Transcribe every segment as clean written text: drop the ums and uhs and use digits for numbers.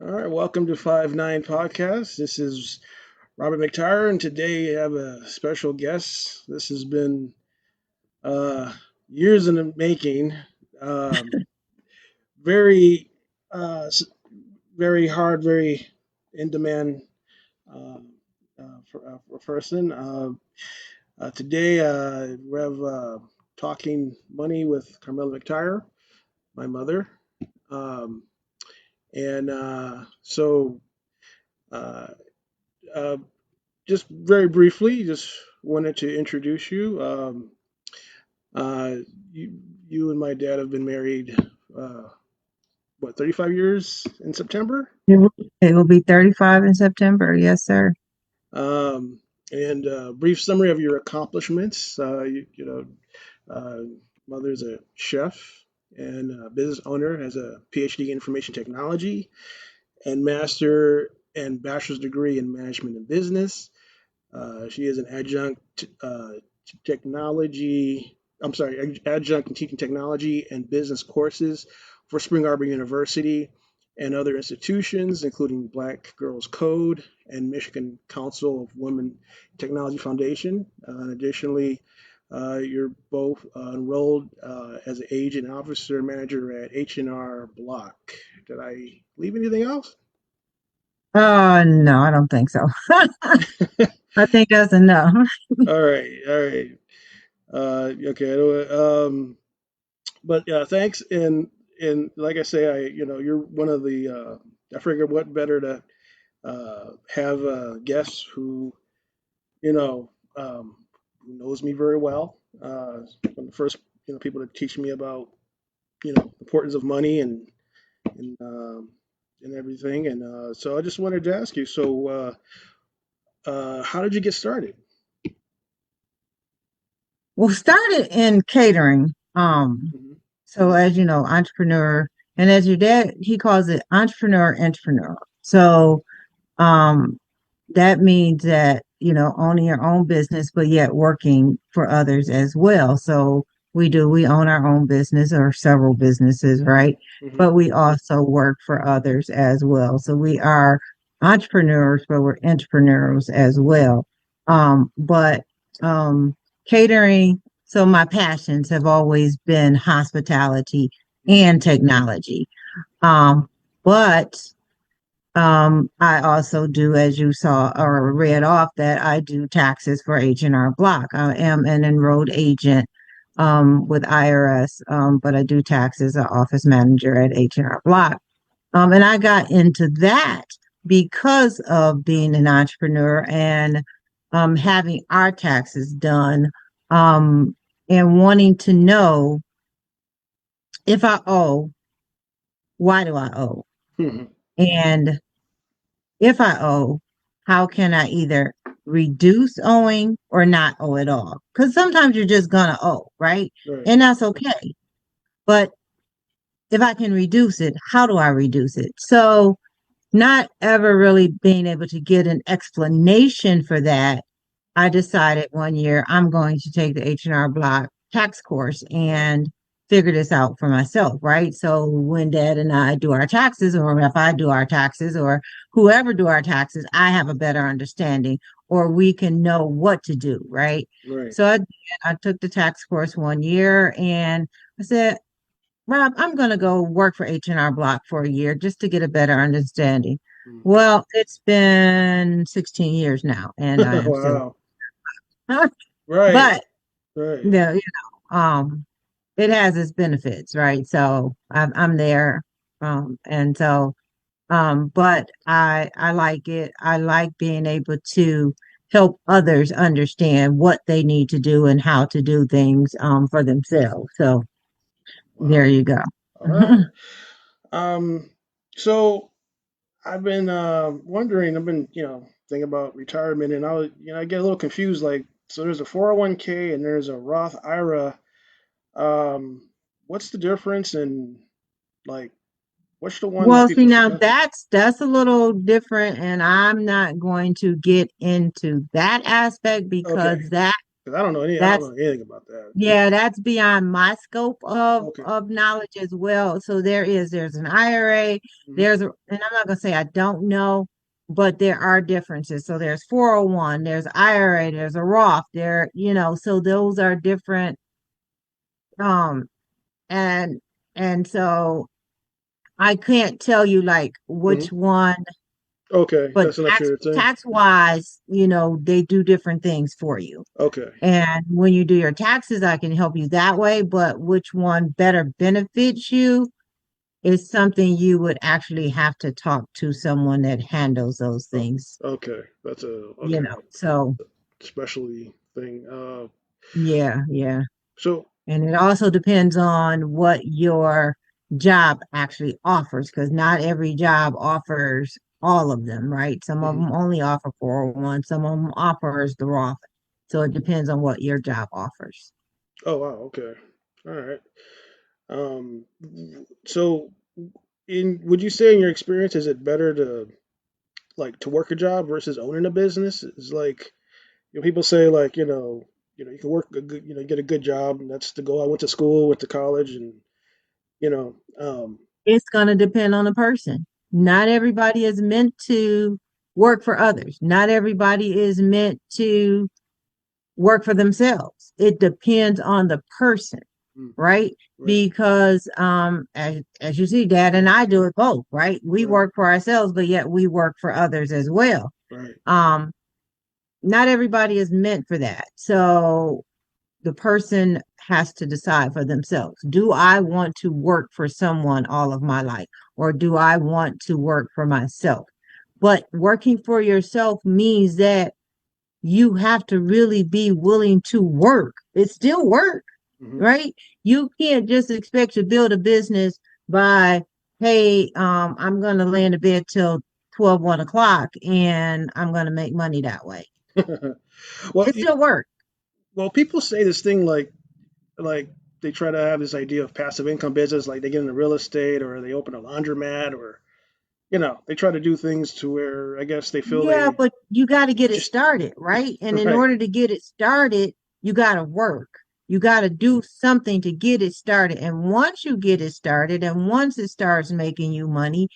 All right, welcome to 5-9 Podcast. This is R.McTyre, and today I have a special guest. This has been uh, years in the making. Um, very, s- very hard, very in demand uh, for person. Today we have Talking Money with Carmela McTyre, my mother. Um, and so. Uh, uh, just very briefly, just wanted to introduce you. Uh, you, you and my dad have been married, uh, 35 years in September? It will be 35 in September. Yes, sir. Um, and brief summary of your accomplishments. Uh, Mother's a chef and a business owner, has a PhD in information technology and master and bachelor's degree in management and business. She is an technology. I'm sorry, adjunct in teaching technology and business courses for Spring Arbor University and other institutions, including Black Girls Code and Michigan Council of Women Technology Foundation. And additionally, you're both enrolled as an agent officer manager at H&R Block. Did I leave anything else? No, I don't think so. I think that's enough. All right, all right. Okay. But yeah, thanks. And like I say, you're one of the. I figured what better to have guests who you know who knows me very well. One of the first people to teach me about the importance of money and and everything. And so I just wanted to ask you. So how did you get started? Well, started in catering. Hmm. So as you know, entrepreneur, and as your dad, he calls it entrepreneur. So, um, that means that, owning your own business, but yet working for others as well. So we own our own business or several businesses, right? Hmm. But we also work for others as well. So we are entrepreneurs, but we're entrepreneurs as well. But um, catering, so my passions have always been hospitality and technology. Um, but I also do, as you saw or read off, that I do taxes for H&R Block. I am an enrolled agent with IRS, but I do taxes, an office manager at H&R Block. And I got into that because of being an entrepreneur and having our taxes done um, and wanting to know if I owe, why do I owe? Hmm. And if I owe, how can I either reduce owing or not owe at all? Because sometimes you're just gonna owe, right? Right. And that's okay. But if I can reduce it, how do I reduce it? So, not ever really being able to get an explanation for that, I decided one year I'm going to take the H&R Block tax course and figure this out for myself, right? So when dad and I do our taxes, or if I do our taxes, or whoever do our taxes, I have a better understanding, or we can know what to do, right? Right. So I took the tax course one year and I said, Rob, I'm going to go work for H&R Block for a year just to get a better understanding. Mm. Well, it's been 16 years now, and I am still, Wow. Right. but Right. yeah, it has its benefits, right? So I'm there, and so, but I like it. I like being able to help others understand what they need to do and how to do things, for themselves. So there Wow. you go. All right. Um, so I've been wondering, I've been, thinking about retirement and I get a little confused. Like, so there's a 401k and there's a Roth IRA. Um, what's the difference and like, what's the one that Well, see, people should now go? that's a little different, and I'm not going to get into that aspect Okay. because that Because I don't know That's anything about that. Yeah, that's beyond my scope Okay. of knowledge as well. So there's an IRA, Hmm. and I'm not gonna say I don't know, but there are differences. So there's 401, there's IRA, there's a Roth, so those are different. Um, and so I can't tell you like Hmm. which one, Okay, but that's not your thing. tax wise, they do different things for you. Okay. And when you do your taxes, I can help you that way. But which one better benefits you is something you would actually have to talk to someone that handles those Oh, things, okay. That's a okay. So Specialty thing. yeah, yeah. So. And it also depends on what your job actually offers, because not every job offers all of them, right? Some of Mhm. them only offer 401, some of them offers the Roth. So it depends on what your job offers. Oh wow. Okay. All right. Um. So, in would you say in your experience, is it better to like to work a job versus owning a business? Is like people say like you can work a good get a good job and that's the goal. I went to school, went to college, and you know um. It's going to depend on the person. Not everybody is meant to work for others. Not everybody is meant to work for themselves. It depends on the person, Mm, right? right. Because as you see, Dad and I do it both, right? We Right. work for ourselves, but yet we work for others as well. Right. Um, Not everybody is meant for that. So the person has to decide for themselves. Do I want to work for someone all of my life, or do I want to work for myself? But working for yourself means that you have to really be willing to work. It's still work, Hmm. right? You can't just expect to build a business by, hey, I'm going to lay in the bed till 12, 1 o'clock and I'm going to make money that way. well, It's still work. well, people say this thing like they try to have this idea of passive income business, like they get into real estate or they open a laundromat or they try to do things to where I guess they feel Yeah, they but you got to get it just started, right? And in right, order to get it started, you got to work. You got to do something to get it started. And once you get it started, and once it starts making you money,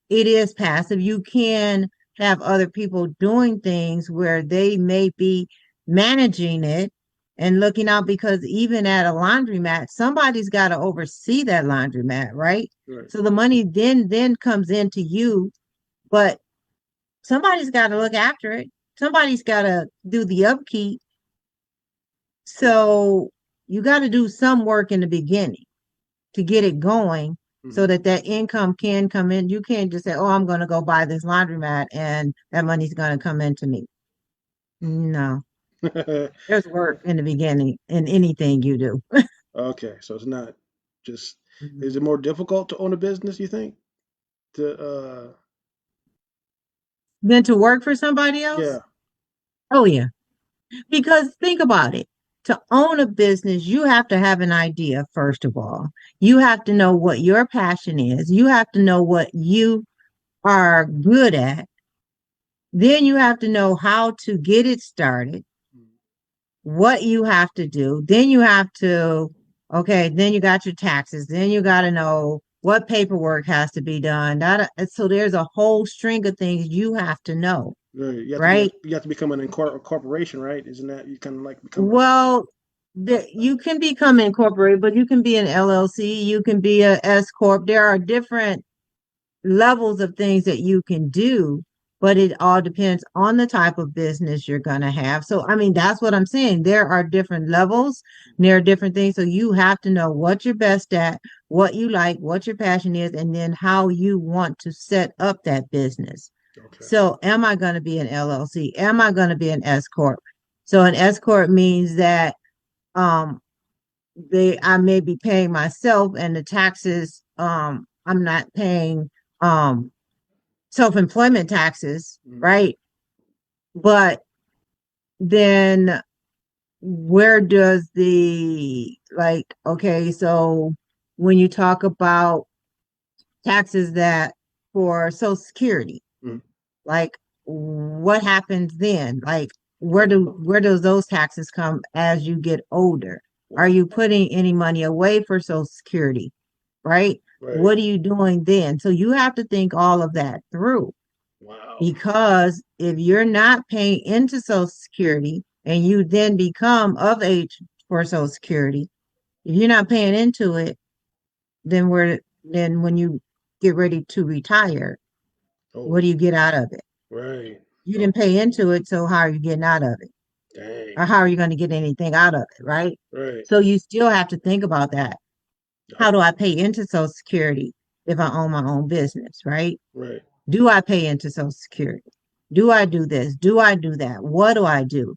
it is passive. You can have other people doing things where they may be managing it and looking out, because even at a laundromat, somebody's got to oversee that laundromat, right? right. So the money then comes into you, but somebody's got to look after it. Somebody's got to do the upkeep. So you got to do some work in the beginning to get it going so Mm-hmm. that that income can come in. You can't just say, "Oh, I'm going to go buy this laundromat and that money's going to come into me." No, there's work in the beginning in anything you do. Okay, so it's not just. Is it Mhm. more difficult to own a business? You think? To Then to work for somebody else? yeah. Oh, yeah. Because think about it. To own a business, you have to have an idea, first of all. You have to know what your passion is. You have to know what you are good at. Then you have to know how to get it started, what you have to do. Then you have to, okay, then you got your taxes. Then you got to know what paperwork has to be done. So there's a whole string of things you have to know, Right. right? You have to become a corporation, right? Isn't that you kind of like become Well, you can become incorporated, but you can be an LLC, you can be a S corp. There are different levels of things that you can do, but it all depends on the type of business you're going to have. So, I mean, that's what I'm saying. There are different levels, and there are different things. So, you have to know what you're best at, what you like, what your passion is, and then how you want to set up that business. okay. So, am I going to be an LLC? Am I going to be an S corp? So, an S corp means that um I may be paying myself, and the taxes I'm not paying um self-employment taxes, Mm. right? But then where does the like, okay, so when you talk about taxes that for Social Security, Mm. like what happens then? Like, Oh, where does those taxes come as you get older? Are wow. you putting any money away for Social Security? Right? Right. What are you doing then? So you have to think all of that through Wow. because if you're not paying into Social Security and you then become of age for Social Security, if you're not paying into it, then when you get ready to retire, what Oh, do you get out of it? right. You Oh, didn't pay into it, so how are you getting out of it? dang. Or how are you going to get anything out of it, right? Right. So you still have to think about that. How Oh, do I pay into Social Security if I own my own business, right? right. Do I pay into Social Security? Do I do this? Do I do that? What do I do?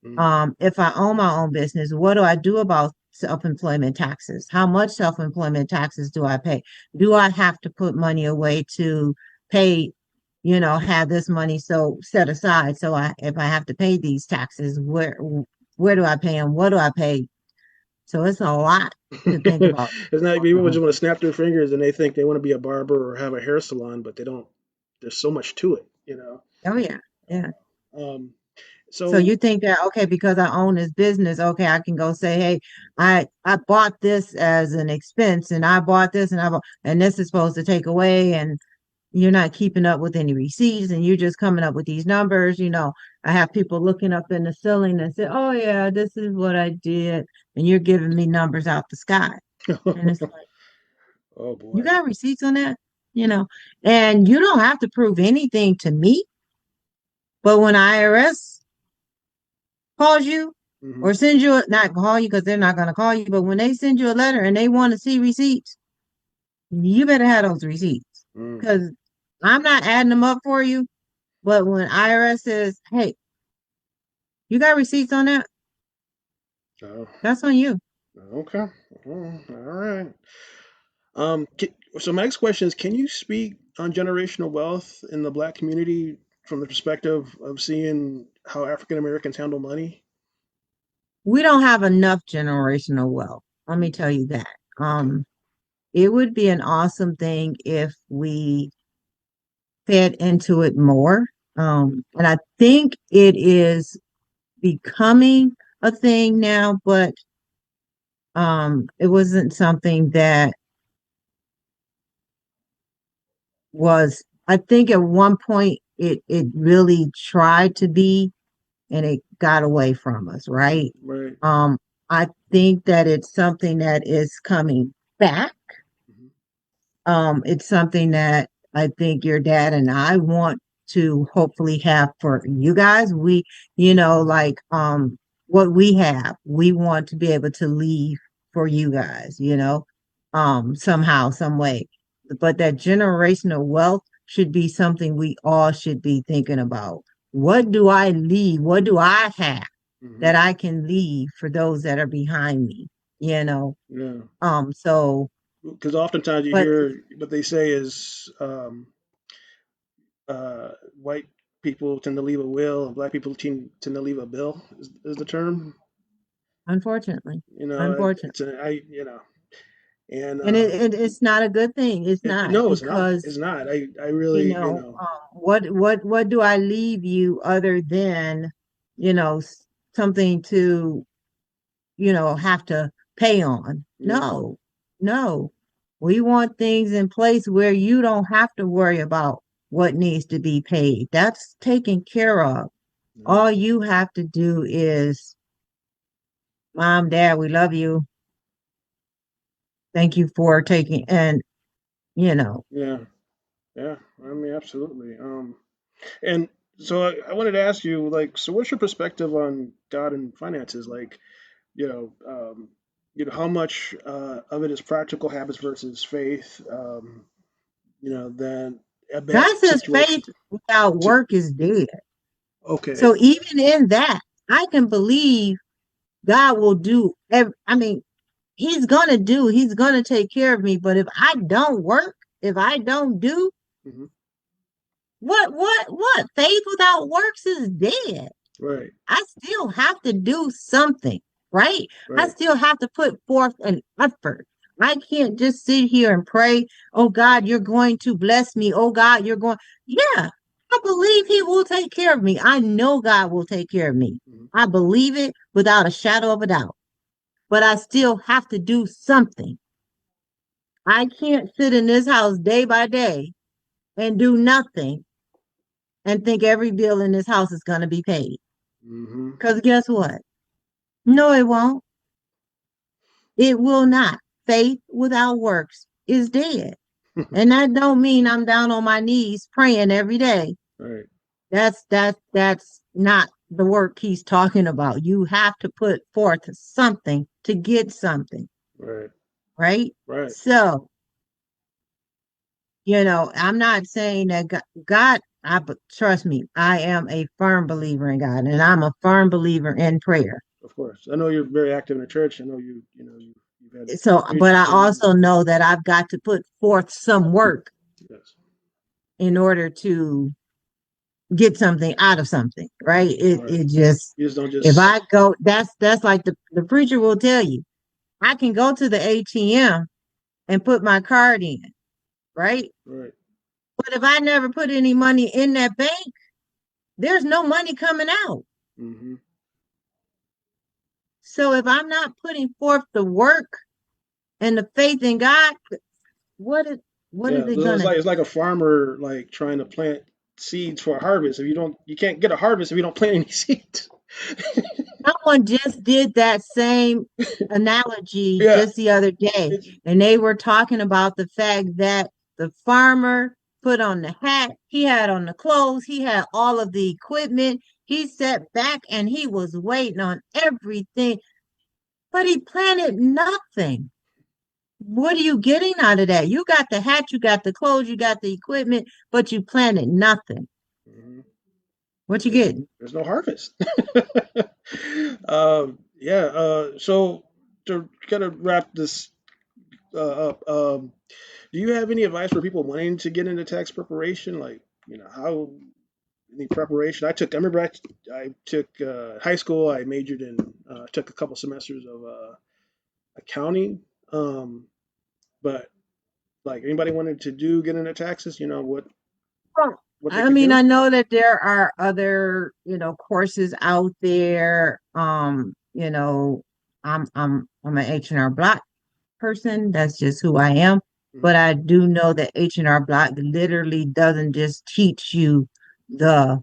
Mm. If I own my own business, what do I do about self-employment taxes? How much self-employment taxes do I pay? Do I have to put money away to pay, have this money so set aside so if I have to pay these taxes, where do I pay them? What do I pay? So it's a lot to think about. Isn't that people just want to snap their fingers and they think they want to be a barber or have a hair salon, but they don't. There's so much to it, you know. Oh yeah, yeah. Um, So so you think that okay, because I own this business, okay, I can go say, hey, I bought this as an expense, and I bought this, and this is supposed to take away, and you're not keeping up with any receipts, and you're just coming up with these numbers. I have people looking up in the ceiling and say, oh yeah, this is what I did, and you're giving me numbers out the sky, and it's like oh you boy. got receipts on that, you know, and you don't have to prove anything to me, but when IRS calls you Hmm. or sends you not call you because they're not going to call you, but when they send you a letter and they want to see receipts, you better have those receipts Mm. because I'm not adding them up for you. But when IRS says, "Hey, you got receipts on that," Oh, that's on you. okay. All right. So my next question is, can you speak on generational wealth in the Black community from the perspective of seeing how African Americans handle money? We don't have enough generational wealth. Let me Mm. tell you that. Okay. It would be an awesome thing if we fed into it more. And I think it is becoming a thing now, but it wasn't something that was, I think at one point it really tried to be and it got away from us, right? Right. Um, I think that it's something that is coming back. Hmm. It's something that I think your dad and I want to hopefully have for you guys. Like what we have, we want to be able to leave for you guys, somehow, some way. But that generational wealth should be something we all should be thinking about. What do I leave? What do I have Hmm. that I can leave for those that are behind me? You know, Yeah. so Because oftentimes you but hear what they say is white people tend to leave a will and black people tend to leave a bill is the term. unfortunately, You know, unfortunately. and And it's not a good thing. It's not no, it's not. It's because, not. I really, what do I leave you other than, something to, have to pay on? yeah, No, no. We want things in place where you don't have to worry about what needs to be paid. That's taken care of. yeah, All you have to do is, Mom, Dad, we love you. Thank you for taking, and, you know, yeah, yeah. I mean, absolutely. And so I wanted to ask you, like, so what's your perspective on God and finances? Like, you know, um, how much of it is practical habits versus faith? Then I bet God says faith situations. without To, work is dead. okay. So even in that, I can believe God will do I mean, he's gonna take care of me. But if I don't work, if I don't do Hmm. what? Faith without works is dead. Right. I still have to do something, right? I Right. still have to put forth an effort. I can't just sit here and pray, oh God, you're going to bless me. Oh God, you're going. Yeah. I believe he will take care of me. I know God will take care of me. Mhm. I believe it without a shadow of a doubt. But I still have to do something. I can't sit in this house day by day and do nothing and think every bill in this house is going to be paid. Mhm. Because guess what? No, it won't. It will not. Faith without works is dead. And that don't mean I'm down on my knees praying every day. Right. That's not the work he's talking about. You have to put forth something to get something, Right. right? Right. So, I'm not saying that God, trust me, I am a firm believer in God and I'm a firm believer in prayer. Of course. I know you're very active in the church. I know you've had So, but I preached and also know that I've got to put forth some work yes. in order to get something out of something, right? It Right. it just You just don't if just I go, that's like the preacher will tell you. I can go to the ATM and put my card in, right? right. But if I never put any money in that bank, there's no money coming out. Mhm. So if I'm not putting forth the work and the faith in God, what is what is Yeah, it so gonna it's like a farmer like trying to plant seeds for a harvest. If you can't get a harvest if you don't plant any seeds. Someone just did that same analogy Yeah. just the other day, It's and they were talking about the fact that the farmer put on the hat, he had on the clothes, he had all of the equipment, he sat back and he was waiting on everything, but he planted nothing. What are you getting out of that? You got the hat, you got the clothes, you got the equipment, but you planted nothing. mhm. What you There's getting? there's no harvest. Yeah. So to kind of wrap this up, do you have any advice for people wanting to get into tax preparation? Like, how any preparation? I remember I took high school. I majored in, took a couple semesters of accounting. Um, but like anybody wanted to get into taxes, Well, what they I could mean, do? I know that there are other, courses out there. I'm an H&R Block person. That's just who I am. Mhm. But I do know that H&R Block literally doesn't just teach you the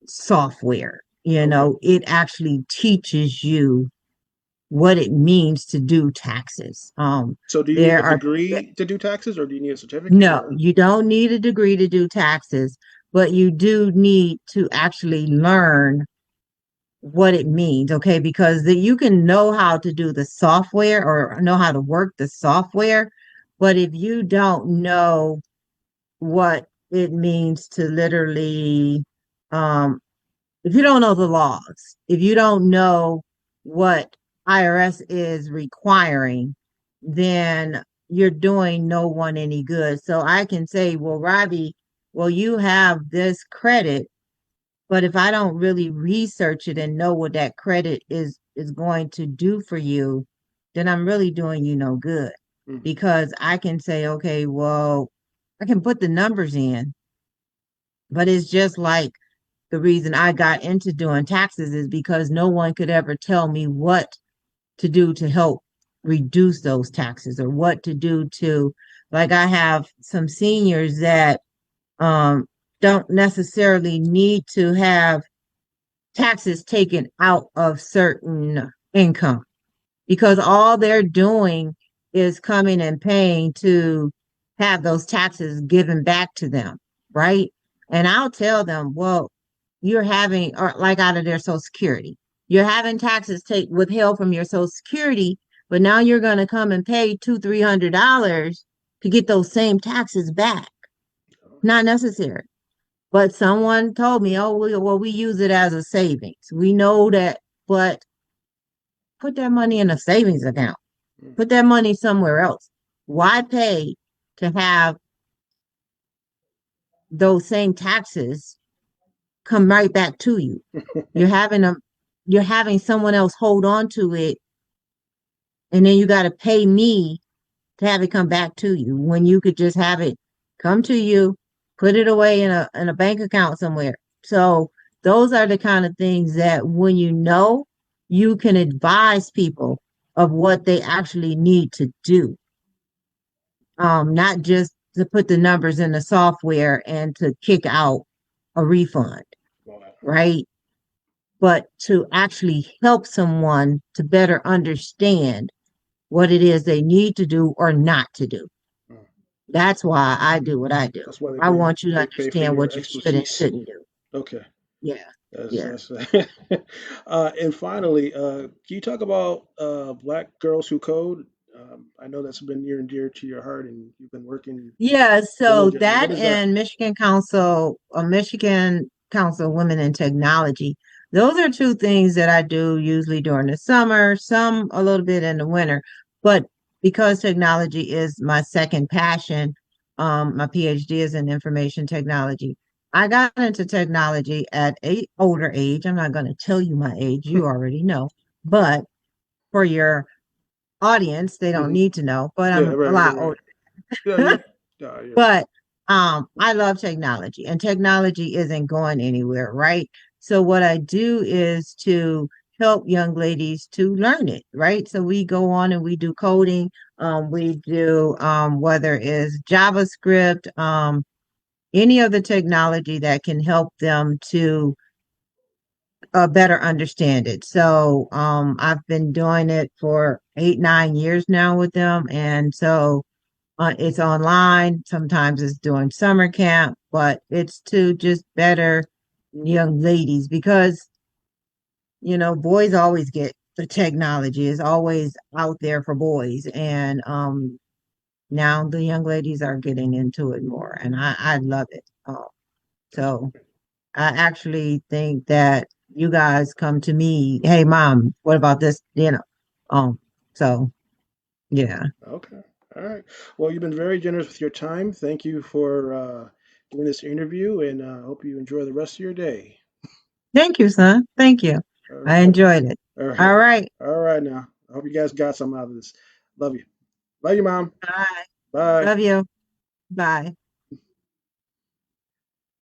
software. Okay. It actually teaches you what it means to do taxes. So do you need There a are degree to do taxes, or do you need a certificate, No, or you don't need a degree to do taxes, but you do need to actually learn what it means, okay? Because you can know how to do the software or know how to work the software, but if you don't know what it means to literally, um, if you don't know the laws, if you don't know what IRS is requiring, then you're doing no one any good. So I can say, well, Robbie, well, you have this credit, but if I don't really research it and know what that credit is going to do for you, then I'm really doing you no good. Mhm. Because I can say, okay, well, I can put the numbers in, but it's just like the reason I got into doing taxes is because no one could ever tell me what to do to help reduce those taxes or what to do to, like, I have some seniors that um don't necessarily need to have taxes taken out of certain income because all they're doing is coming and paying to have those taxes given back to them, right? And I'll tell them, well, you're having, or like out of their Social Security, you're having taxes take withheld from your Social Security, but now you're going to come and pay $200-300 to get those same taxes back. Not necessary. But someone told me, oh, we use it as a savings. We know that, but put that money in a savings account. Mhm. Put that money somewhere else. Why pay to have those same taxes come right back to you? You're having them, you're having someone else hold on to it, and then you got to pay me to have it come back to you when you could just have it come to you. put it away in a bank account somewhere. So those are the kind of things that when you know, you can advise people of what they actually need to do. Not just to put the numbers in the software and to kick out a refund, Wow. right? But to actually help someone to better understand what it is they need to do or not to do. Mm. That's why I do what I do. That's why I want you to they pay for understand your what you should and expertise. shouldn't do. Okay. Yeah. That's Yeah. that's. And finally, can you talk about Black Girls Who Code? I know that's been near and dear to your heart, and you've been working Yeah, so diligently. What that is that? and Michigan Council of Women in Technology, those are two things that I do usually during the summer, some a little bit in the winter. But because technology is my second passion, my PhD is in information technology. I got into technology at a older age. I'm not going to tell you my age, you already know. But for your audience, they don't Hmm. need to know, but Yeah, I'm a right, lot right, right. older. Yeah, yeah, yeah, yeah. But I love technology, and technology isn't going anywhere, right? So what I do is to help young ladies to learn it, right? So we go on and we do coding. We do whether it's JavaScript, any of the technology that can help them to better understand it. So I've been doing it for 8, 9 years now with them, and so it's online. Sometimes it's doing summer camp, but it's to just better young ladies because, boys always get the technology. It's always out there for boys. And now the young ladies are getting into it more, and I love it. So I actually think that you guys come to me, hey, mom, what about this? Um, so yeah. Okay. All right. Well, you've been very generous with your time. Thank you for doing this interview, and hope you enjoy the rest of your day. Thank you, son. Thank you. All I right. enjoyed it. All All right. right. All right now. I hope you guys got some out of this. Love you. Love you, Mom. Bye. Bye. Love you. Bye.